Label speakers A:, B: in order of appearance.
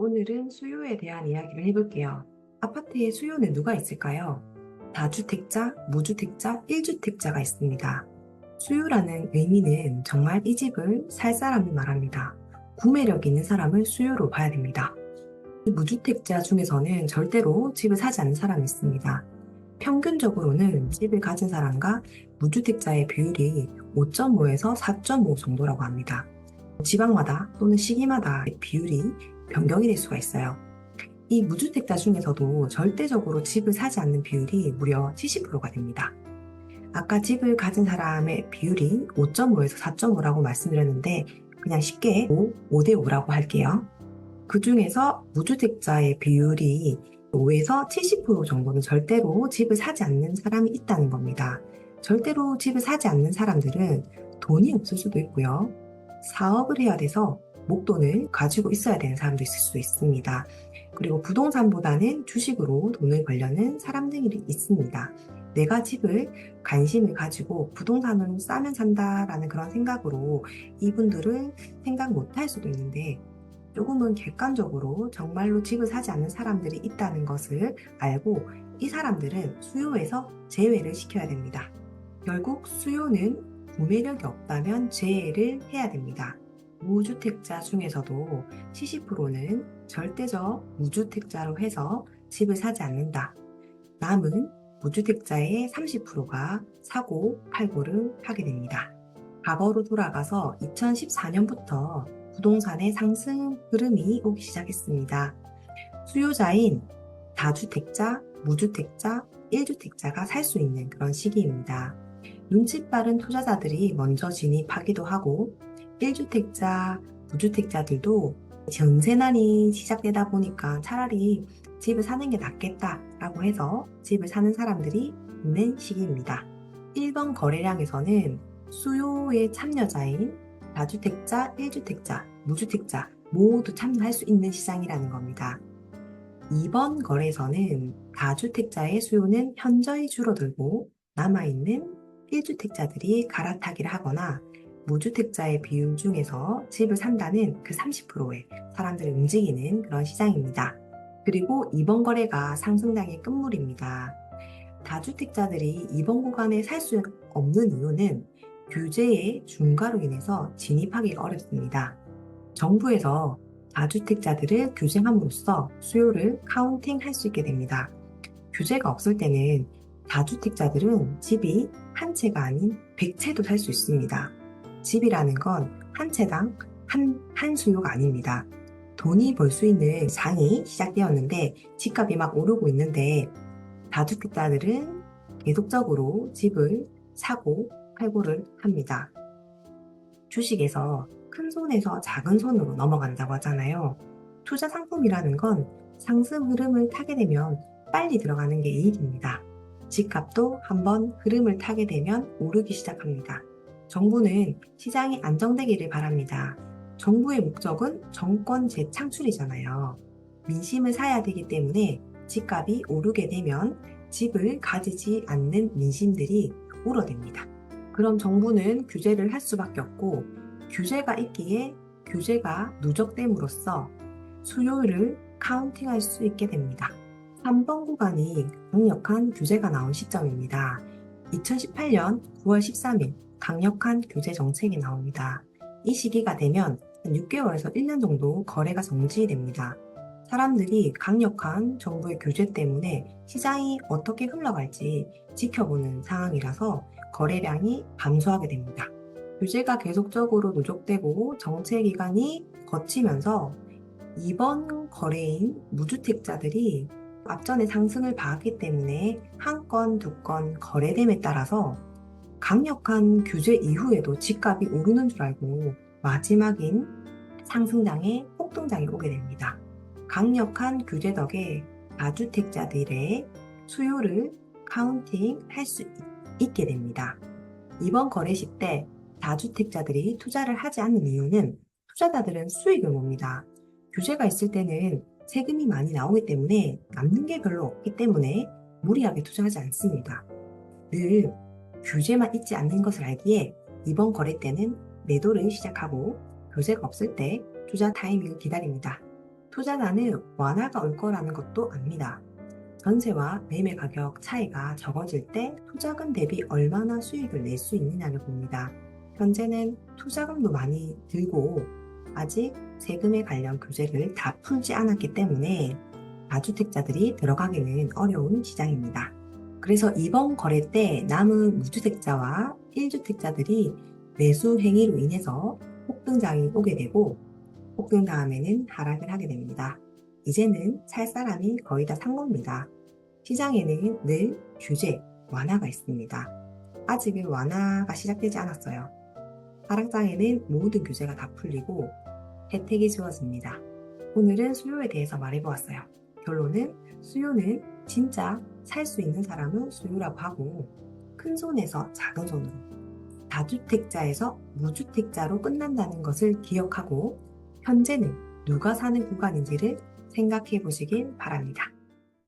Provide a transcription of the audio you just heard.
A: 오늘은 수요에 대한 이야기를 해볼게요. 아파트의 수요는 누가 있을까요? 다주택자, 무주택자, 1주택자가 있습니다. 수요라는 의미는 정말 이 집을 살 사람을 말합니다. 구매력 있는 사람을 수요로 봐야 됩니다. 무주택자 중에서는 절대로 집을 사지 않는 사람이 있습니다. 평균적으로는 집을 가진 사람과 무주택자의 비율이 5.5에서 4.5 정도라고 합니다. 지방마다 또는 시기마다 비율이 변경이 될 수가 있어요. 이 무주택자 중에서도 절대적으로 집을 사지 않는 비율이 무려 70%가 됩니다. 아까 집을 가진 사람의 비율이 5.5에서 4.5라고 말씀드렸는데 그냥 쉽게 5대 5라고 할게요. 그 중에서 무주택자의 비율이 5에서 70% 정도는 절대로 집을 사지 않는 사람이 있다는 겁니다. 절대로 집을 사지 않는 사람들은 돈이 없을 수도 있고요. 사업을 해야 돼서 목돈을 가지고 있어야 되는 사람도 있을 수 있습니다. 그리고 부동산보다는 주식으로 돈을 벌려는 사람들이 있습니다. 내가 집을 관심을 가지고 부동산은 싸면 산다라는 그런 생각으로 이분들은 생각 못할 수도 있는데 조금은 객관적으로 정말로 집을 사지 않는 사람들이 있다는 것을 알고 이 사람들은 수요에서 제외를 시켜야 됩니다. 결국 수요는 구매력이 없다면 제외를 해야 됩니다. 무주택자 중에서도 70%는 절대적 무주택자로 해서 집을 사지 않는다. 남은 무주택자의 30%가 사고 팔고를 하게 됩니다. 과거로 돌아가서 2014년부터 부동산의 상승 흐름이 오기 시작했습니다. 수요자인 다주택자, 무주택자, 1주택자가 살 수 있는 그런 시기입니다. 눈치 빠른 투자자들이 먼저 진입하기도 하고 1주택자, 무주택자들도 전세난이 시작되다 보니까 차라리 집을 사는 게 낫겠다라고 해서 집을 사는 사람들이 있는 시기입니다. 1번 거래량에서는 수요의 참여자인 다주택자, 1주택자, 무주택자 모두 참여할 수 있는 시장이라는 겁니다. 2번 거래에서는 다주택자의 수요는 현저히 줄어들고 남아있는 1주택자들이 갈아타기를 하거나 무주택자의 비율 중에서 집을 산다는 그 30%의 사람들이 움직이는 그런 시장입니다. 그리고 2번 거래가 상승장의 끝물입니다. 다주택자들이 이번 구간에 살 수 없는 이유는 규제의 중과로 인해서 진입하기가 어렵습니다. 정부에서 다주택자들을 규제함으로써 수요를 카운팅할 수 있게 됩니다. 규제가 없을 때는 다주택자들은 집이 한 채가 아닌 100채도 살 수 있습니다. 집이라는 건 한 채당 한 수요가 아닙니다. 돈이 벌 수 있는 장이 시작되었는데 집값이 막 오르고 있는데 다주택자들은 계속적으로 집을 사고 팔고를 합니다. 주식에서 큰 손에서 작은 손으로 넘어간다고 하잖아요. 투자 상품이라는 건 상승 흐름을 타게 되면 빨리 들어가는 게 이익입니다. 집값도 한번 흐름을 타게 되면 오르기 시작합니다. 정부는 시장이 안정되기를 바랍니다. 정부의 목적은 정권 재창출이잖아요. 민심을 사야 되기 때문에 집값이 오르게 되면 집을 가지지 않는 민심들이 울어댑니다. 그럼 정부는 규제를 할 수밖에 없고 규제가 있기에 규제가 누적됨으로써 수요를 카운팅할 수 있게 됩니다. 3번 구간이 강력한 규제가 나온 시점입니다. 2018년 9월 13일 강력한 규제 정책이 나옵니다. 이 시기가 되면 6개월에서 1년 정도 거래가 정지됩니다. 사람들이 강력한 정부의 규제 때문에 시장이 어떻게 흘러갈지 지켜보는 상황이라서 거래량이 감소하게 됩니다. 규제가 계속적으로 누적되고 정체 기간이 거치면서 이번 거래인 무주택자들이 앞전에 상승을 봐왔기 때문에 한 건, 두 건 거래됨에 따라서 강력한 규제 이후에도 집값이 오르는 줄 알고 마지막인 상승장에 폭등장이 오게 됩니다. 강력한 규제 덕에 다주택자들의 수요를 카운팅할 수 있게 됩니다. 이번 거래 시 때 다주택자들이 투자를 하지 않는 이유는 투자자들은 수익을 봅니다. 규제가 있을 때는 세금이 많이 나오기 때문에 남는 게 별로 없기 때문에 무리하게 투자하지 않습니다. 늘 규제만 있지 않는 것을 알기에 이번 거래 때는 매도를 시작하고 규제가 없을 때 투자 타이밍을 기다립니다. 투자자는 완화가 올 거라는 것도 압니다. 전세와 매매 가격 차이가 적어질 때 투자금 대비 얼마나 수익을 낼 수 있느냐를 봅니다. 현재는 투자금도 많이 들고 아직 세금에 관련 규제를 다 풀지 않았기 때문에 다주택자들이 들어가기는 어려운 시장입니다. 그래서 이번 거래 때 남은 무주택자와 1주택자들이 매수 행위로 인해서 폭등장이 오게 되고 폭등 다음에는 하락을 하게 됩니다. 이제는 살 사람이 거의 다 산 겁니다. 시장에는 늘 규제, 완화가 있습니다. 아직은 완화가 시작되지 않았어요. 하락장에는 모든 규제가 다 풀리고 혜택이 주어집니다. 오늘은 수요에 대해서 말해보았어요. 결론은 수요는 진짜 살 수 있는 사람은 수요라고 하고 큰 손에서 작은 손으로 다주택자에서 무주택자로 끝난다는 것을 기억하고 현재는 누가 사는 구간인지를 생각해 보시길 바랍니다.